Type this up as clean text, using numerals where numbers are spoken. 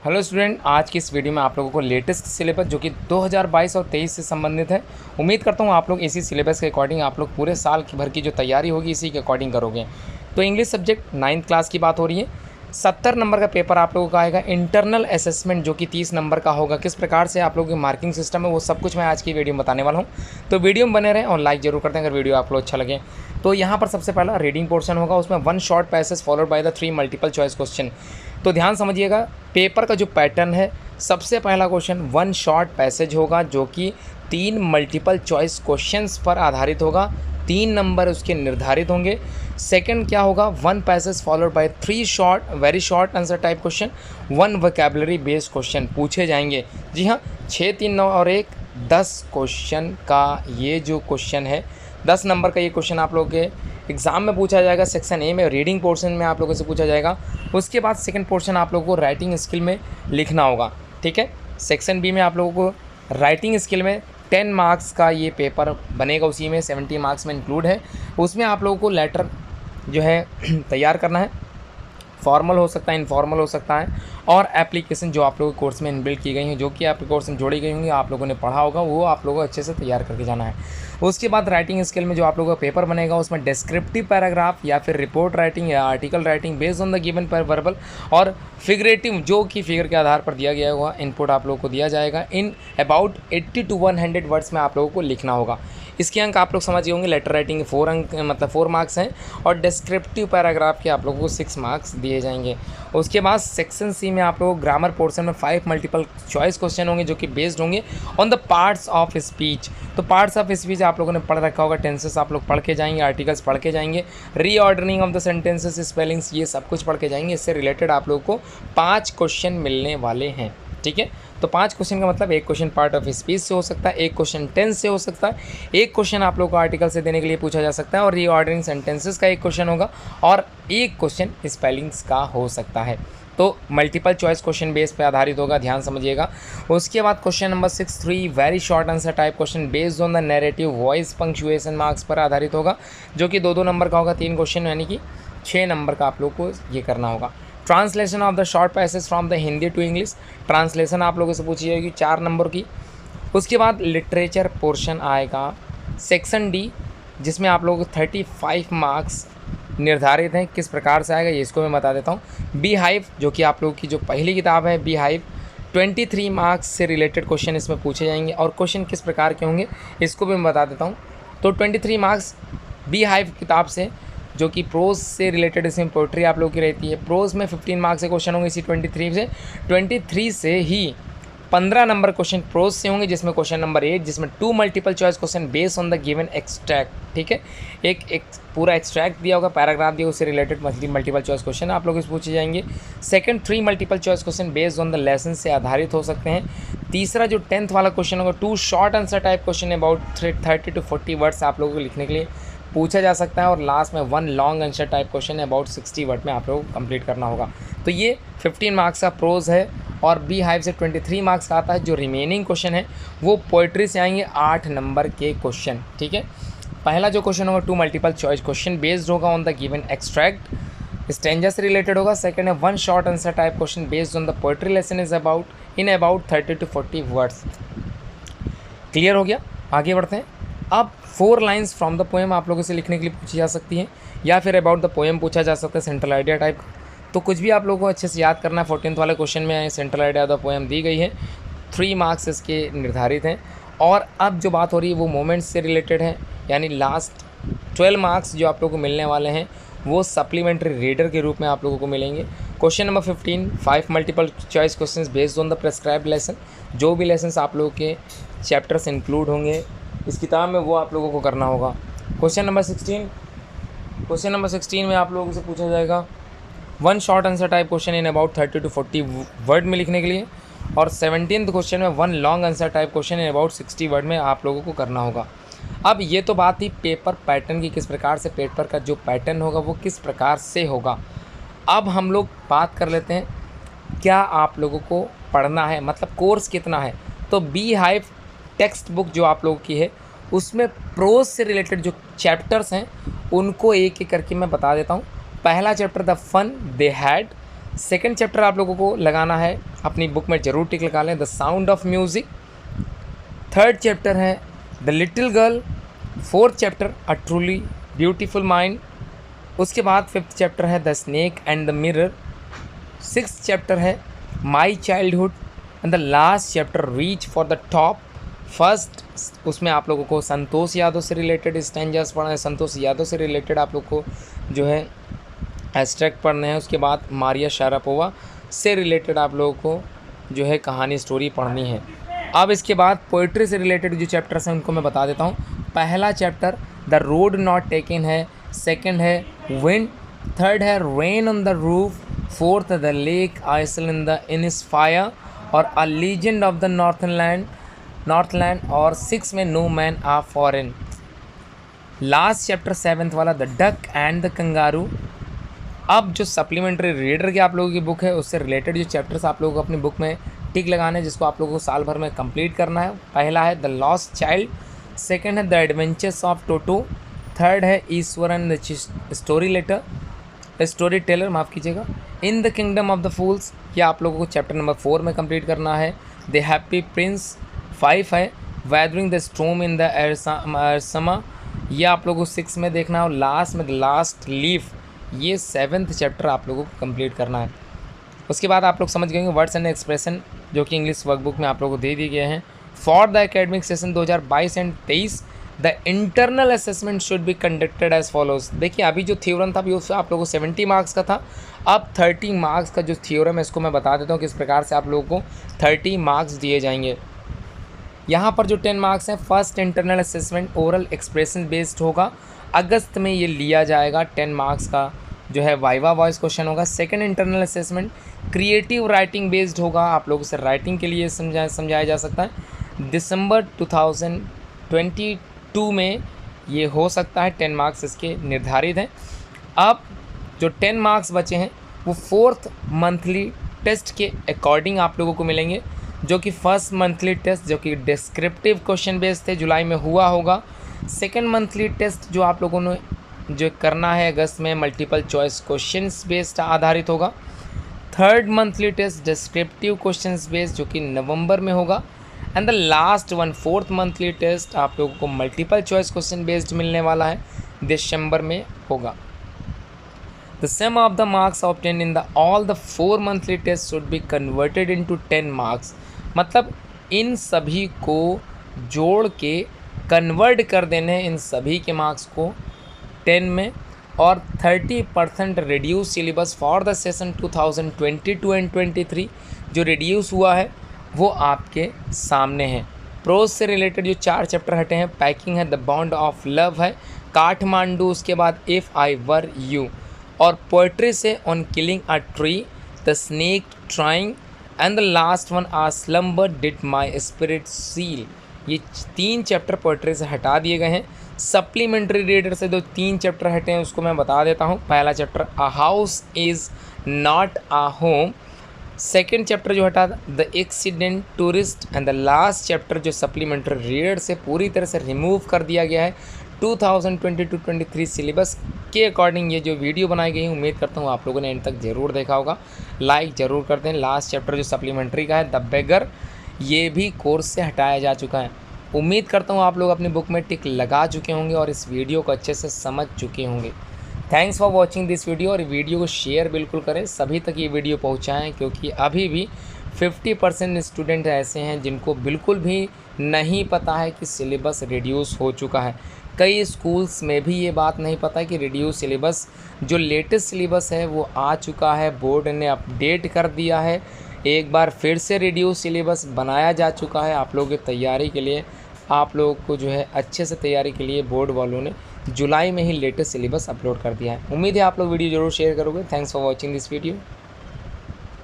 Hello student, आज की इस वीडियो में आप लोगों को लेटेस्ट सिलेबस जो कि 2022 और 23 से संबंधित है। उम्मीद करता हूँ आप लोग इसी सिलेबस के अकॉर्डिंग आप लोग पूरे साल की भर की जो तैयारी होगी इसी के अकॉर्डिंग करोगे। तो इंग्लिश सब्जेक्ट 9th क्लास की बात हो रही है। 70 नंबर का पेपर आप लोगों का आएगा। इंटरनल असेसमेंट जो कि 30 नंबर का होगा। किस प्रकार से आप लोगों की मार्किंग सिस्टम है वो सब कुछ मैं आज की वीडियो में बताने वाला हूँ। तो वीडियो में बने रहें और लाइक जरूर करते हैं अगर वीडियो आप लोग अच्छा लगे। तो यहाँ पर सबसे पहला रीडिंग पोर्शन होगा, उसमें 1 short passage followed by the 3 multiple choice question. तो ध्यान समझिएगा, पेपर का जो पैटर्न है, सबसे पहला क्वेश्चन 1 शॉर्ट पैसेज होगा जो कि 3 मल्टीपल चॉइस क्वेश्चंस पर आधारित होगा। 3 नंबर उसके निर्धारित होंगे। सेकंड क्या होगा, 1 passage followed by 3 short very short answer type question. 1 vocabulary based question पूछे जाएंगे। जी हाँ, 6, 3, 9 और 1 10 क्वेश्चन का ये जो क्वेश्चन है, 10 नंबर का ये क्वेश्चन आप लोगों के एग्ज़ाम में पूछा जाएगा। सेक्शन ए में रीडिंग पोर्शन में आप लोगों से पूछा जाएगा। उसके बाद सेकंड पोर्शन आप लोगों को राइटिंग स्किल में लिखना होगा। ठीक है, सेक्शन बी में आप लोगों को राइटिंग स्किल में 10 मार्क्स का ये पेपर बनेगा, उसी में 70 मार्क्स में इंक्लूड है। उसमें आप लोगों को लेटर जो है तैयार करना है। फॉर्मल हो सकता है, इनफॉर्मल हो सकता है, और एप्लीकेशन जो आप लोगों के कोर्स में इनबिल्ट की गई हैं, जो कि आपके कोर्स में जोड़ी गई होंगी, आप लोगों ने पढ़ा होगा, वो आप लोगों को अच्छे से तैयार करके जाना है। उसके बाद राइटिंग स्किल में जो आप लोगों का पेपर बनेगा, उसमें डिस्क्रिप्टिव पैराग्राफ या फिर रिपोर्ट राइटिंग या article writing based on the given पर वर्बल और फिगरेटिव, जो कि फिगर के आधार पर दिया गया होगा, इनपुट आप लोगों को दिया जाएगा। इन अबाउट 80 to 100 वर्ड्स में आप लोगों को लिखना होगा। इसके अंक आप लोग समझ गए होंगे। लेटर राइटिंग 4 अंक मतलब 4 मार्क्स हैं, और डिस्क्रिप्टिव पैराग्राफ के आप लोगों को 6 मार्क्स दिए जाएंगे। उसके बाद सेक्शन सी में आप लोगों को ग्रामर पोर्शन में 5 मल्टीपल चॉइस क्वेश्चन होंगे जो कि बेस्ड होंगे on the parts of speech. तो पार्ट्स ऑफ स्पीच आप लोगों ने पढ़ रखा होगा, टेंसेस आप लोग पढ़ के जाएंगे, आर्टिकल्स पढ़ के जाएंगे, reordering of the sentences, spellings, ये सब कुछ पढ़ के जाएंगे। इससे रिलेटेड आप लोगों को 5 क्वेश्चन मिलने वाले हैं। ठीक है, तो 5 क्वेश्चन का मतलब एक क्वेश्चन पार्ट ऑफ स्पीच से हो सकता है, एक क्वेश्चन टेंस से हो सकता है, एक क्वेश्चन आप लोग को आर्टिकल से देने के लिए पूछा जा सकता है, और रीऑर्डरिंग सेंटेंसेस का एक क्वेश्चन होगा, और एक क्वेश्चन स्पेलिंग्स का हो सकता है। तो मल्टीपल चॉइस क्वेश्चन बेस पे आधारित होगा, ध्यान समझिएगा। उसके बाद question number 6, 3 very short answer type question based on the narrative voice punctuation marks पर आधारित होगा, जो कि 2-2 नंबर का होगा। 3 क्वेश्चन यानी कि 6 नंबर का आप लोग को ये करना होगा। Translation of the short passage from the Hindi to English, translation आप लोगों से पूछी जाएगी 4 नंबर की। उसके बाद लिटरेचर पोर्शन आएगा सेक्शन डी, जिसमें आप लोगों को 35 मार्क्स निर्धारित हैं। किस प्रकार से आएगा ये इसको मैं बता देता हूँ। बी हाइव जो कि आप लोगों की जो पहली किताब है बी हाइव, 23 मार्क्स से रिलेटेड क्वेश्चन इसमें पूछे जाएंगे, और क्वेश्चन किस प्रकार के होंगे इसको भी मैं बता देता हूँ। तो 23 मार्क्स बी हाइव किताब से, जो कि प्रोज से रिलेटेड, इसमें पोइट्री आप लोगों की रहती है। प्रोज में 15 मार्क्स के क्वेश्चन होंगे इसी 23 से ही 15 नंबर क्वेश्चन प्रोज से होंगे, जिसमें क्वेश्चन नंबर 8 जिसमें 2 multiple choice question based on the given extract. ठीक है, एक पूरा एक्सट्रैक्ट दिया होगा, पैराग्राफ दिया, उससे रिलेटेड मल्टीपल चॉइस क्वेश्चन आप लोग इस पूछे जाएंगे। Second 3 multiple choice question based on the lesson से आधारित हो सकते हैं। तीसरा जो 10th वाला क्वेश्चन होगा, 2 short answer type question about 30 to 40 words आप लोगों को लिखने के लिए पूछा जा सकता है। और लास्ट में 1 long answer type question about 60 word में आप लोगों को कंप्लीट करना होगा। तो ये 15 मार्क्स का प्रोज है, और बी हाइव से 23 मार्क्स का आता है। जो रिमेनिंग क्वेश्चन है वो पोइट्री से आएंगे 8 नंबर के क्वेश्चन। ठीक है, पहला जो क्वेश्चन होगा 2 मल्टीपल चॉइस क्वेश्चन बेस्ड होगा on the given extract, stanza से रिलेटेड होगा। सेकंड है 1 short answer type question based on the poetry lesson is about 30 to 40 words. Clear हो गया, आगे बढ़ते हैं। अब 4 लाइन्स फ्रॉम द पोएम आप लोगों से लिखने के लिए पूछी जा सकती है, या फिर अबाउट द पोएम पूछा जा सकता है, सेंट्रल आइडिया टाइप। तो कुछ भी आप लोगों को अच्छे से याद करना है। 14th वाले क्वेश्चन में central idea of the poem दी गई है, 3 मार्क्स इसके निर्धारित हैं। और अब जो बात हो रही है वो मोमेंट्स से रिलेटेड है, यानी लास्ट 12 मार्क्स जो आप लोगों को मिलने वाले हैं वो सप्लीमेंट्री रीडर के रूप में आप लोगों को मिलेंगे। Question number 15, 5 multiple choice questions based on the prescribed lesson, जो भी लेसन्स आप लोगों के चैप्टर्स इंक्लूड होंगे इस किताब में वो आप लोगों को करना होगा। क्वेश्चन नंबर 16 में आप लोगों से पूछा जाएगा 1 short answer type question in about 30 to 40 word में लिखने के लिए, और 17th क्वेश्चन में 1 long answer type question in about 60 word में आप लोगों को करना होगा। अब ये तो बात थी पेपर पैटर्न की, किस प्रकार से पेपर का जो पैटर्न होगा वो किस प्रकार से होगा। अब हम लोग बात कर लेते हैं क्या आप लोगों को पढ़ना है, मतलब कोर्स कितना है। तो बी हाइव टेक्स्ट बुक जो आप लोगों की है उसमें प्रोज से रिलेटेड जो चैप्टर्स हैं उनको एक एक करके मैं बता देता हूँ। पहला chapter the fun they had, second chapter आप लोगों को लगाना है अपनी बुक में ज़रूर टिक लगा लें। The sound of music, third chapter है the little girl, fourth chapter a truly beautiful mind, उसके बाद फिफ्थ चैप्टर है the snake and the mirror, sixth chapter है my childhood and the last chapter reach for the top. First उसमें आप लोगों को संतोष यादव से रिलेटेड स्टैंजर्स पढ़ना है, संतोष यादव से रिलेटेड आप लोग को जो है एब्स्ट्रैक्ट पढ़ने हैं। उसके बाद मारिया शारापोवा से रिलेटेड आप लोगों को जो है कहानी स्टोरी पढ़नी है। अब इसके बाद पोइट्री से रिलेटेड जो चैप्टर्स हैं उनको मैं बता देता हूँ। पहला chapter the road not taken है, सेकंड है विंड, थर्ड है rain on the roof, fourth the lake isle Innisfree और a legend of the northland और सिक्स में no man are foreign. Last chapter seventh वाला the duck and the kangaroo. अब जो supplementary reader की आप लोगों की बुक है उससे रिलेटेड जो चैप्टर्स आप लोगों को अपनी बुक में टिक लगाना है, जिसको आप लोगों को साल भर में कंप्लीट करना है। पहला है द लॉस्ट चाइल्ड, सेकंड है the adventures of Toto, third है ईश्वरन द स्टोरी टेलर, माफ़ कीजिएगा, in the kingdom of the fools, ये आप लोगों को चैप्टर नंबर 4 में कंप्लीट करना है। द हैप्पी प्रिंस 5 है, weathering the storm in the Ersama, ये आप लोगों को 6 में देखना है। और लास्ट में द लास्ट लीफ, ये 7th चैप्टर आप लोगों को कंप्लीट करना है। उसके बाद आप लोग समझ गए वर्ड्स एंड एक्सप्रेशन जो कि इंग्लिश वर्कबुक में आप लोगों को दे दिए गए हैं। For the academic session 2022 and 23 the internal assessment should be conducted as follows. देखिए अभी जो थ्योरम था अभी उससे आप लोगों को 70 मार्क्स का था, अब 30 मार्क्स का जो थ्योरम है इसको मैं बता देता हूँ किस प्रकार से आप लोगों को 30 मार्क्स दिए जाएंगे। यहाँ पर जो 10 मार्क्स हैं, first internal assessment oral expression based होगा, अगस्त में ये लिया जाएगा। 10 मार्क्स का जो है वाइवा वॉइस क्वेश्चन होगा। Second internal assessment creative writing based होगा, आप लोगों से राइटिंग के लिए समझाया जा सकता है। दिसंबर 2022 में ये हो सकता है, 10 मार्क्स इसके निर्धारित हैं। अब जो 10 मार्क्स बचे हैं वो फोर्थ मंथली टेस्ट के अकॉर्डिंग आप लोगों को मिलेंगे, जो कि फर्स्ट मंथली टेस्ट जो कि डिस्क्रिप्टिव क्वेश्चन बेस्ड थे जुलाई में हुआ होगा। सेकेंड मंथली टेस्ट जो आप लोगों ने जो करना है अगस्त में मल्टीपल चॉइस क्वेश्चंस बेस्ड आधारित होगा। Third monthly test descriptive questions based जो कि नवंबर में होगा। And the last one fourth monthly test आप लोगों को मल्टीपल चॉइस क्वेश्चन बेस्ड मिलने वाला है, दिसंबर में होगा। The sum of the marks obtained in all the 4 monthly tests should be converted into 10 marks। मतलब इन सभी को जोड़ के कन्वर्ट कर देने इन सभी के मार्क्स को 10 में, और 30% reduce syllabus for the session 2022 and 23 जो रिड्यूस हुआ है वो आपके सामने है। प्रोज से रिलेटेड जो 4 चैप्टर हटे हैं, पैकिंग है, द बॉन्ड ऑफ लव है, काठमांडू, उसके बाद इफ़ आई वर यू, और पोइट्री से on killing a tree, the snake trying and the last one a slumber did my spirit seal. ये 3 चैप्टर पोइट्री से हटा दिए गए हैं। सप्लीमेंट्री रीडर से जो 3 चैप्टर हटे हैं उसको मैं बता देता हूँ। पहला chapter a house is not a home, second chapter जो हटा the accident tourist, and the last chapter जो सप्लीमेंट्री रीडर से पूरी तरह से रिमूव कर दिया गया है 2022-23 सिलेबस के अकॉर्डिंग ये जो वीडियो बनाई गई है। उम्मीद करता हूँ आप लोगों ने एंड तक ज़रूर देखा होगा, लाइक ज़रूर कर दें। लास्ट चैप्टर जो सप्लीमेंट्री का है द बेगर, ये भी कोर्स से हटाया जा चुका है। उम्मीद करता हूँ आप लोग अपनी बुक में टिक लगा चुके होंगे और इस वीडियो को अच्छे से समझ चुके होंगे। Thanks for watching this video, और वीडियो को शेयर बिल्कुल करें, सभी तक ये वीडियो पहुँचाएँ, क्योंकि अभी भी 50% स्टूडेंट ऐसे हैं जिनको बिल्कुल भी नहीं पता है कि सिलेबस रिड्यूस हो चुका है। कई स्कूल्स में भी ये बात नहीं पता है कि रिड्यूस सिलेबस जो लेटेस्ट सिलेबस है वो आ चुका है, बोर्ड ने अपडेट कर दिया है, एक बार फिर से रिड्यूस सिलेबस बनाया जा चुका है। आप लोगों की तैयारी के लिए, आप लोगों को जो है अच्छे से तैयारी के लिए बोर्ड वालों ने जुलाई में ही लेटेस्ट सिलेबस अपलोड कर दिया है। उम्मीद है आप लोग वीडियो ज़रूर शेयर करोगे। Thanks for watching this video.